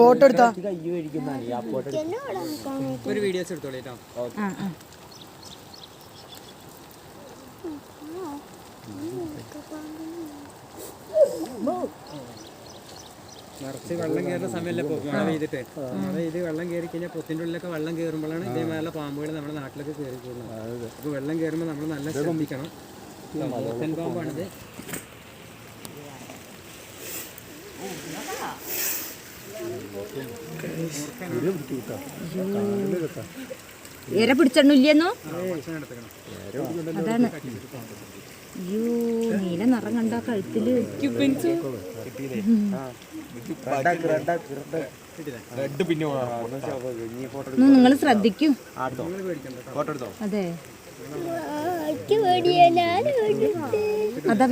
Photo എടുത്തോ ഒരു videos എടുത്തോളൂ. നിറച്ച് വെള്ളം കയറുന്ന സമയമല്ല ഇപ്പോൾ മഴ പെയ്തിട്ട്. മഴ പെയ്ത് വെള്ളം കയറി കഴിഞ്ഞാൽ പൊത്തിൻ്റെ ഉള്ളിലൊക്കെ വെള്ളം കയറുമ്പോഴാണ് ഇതേമാതിരിയുള്ള പാമ്പുകൾ നമ്മുടെ നാട്ടിലൊക്കെ കയറി കൂടുന്നത്. അപ്പോൾ വെള്ളം കയറുമ്പോൾ നമ്മൾ നല്ല ശ്രദ്ധിക്കണം. മോർക്കൻ പാമ്പാണിത്. ഇര പിടിച്ചെണ്ണില്ലെന്നോ അതാണ്. അയ്യോ നീല നിറം കണ്ട കഴുത്തില് നിങ്ങൾ ശ്രദ്ധിക്കൂ. അതെ അതാ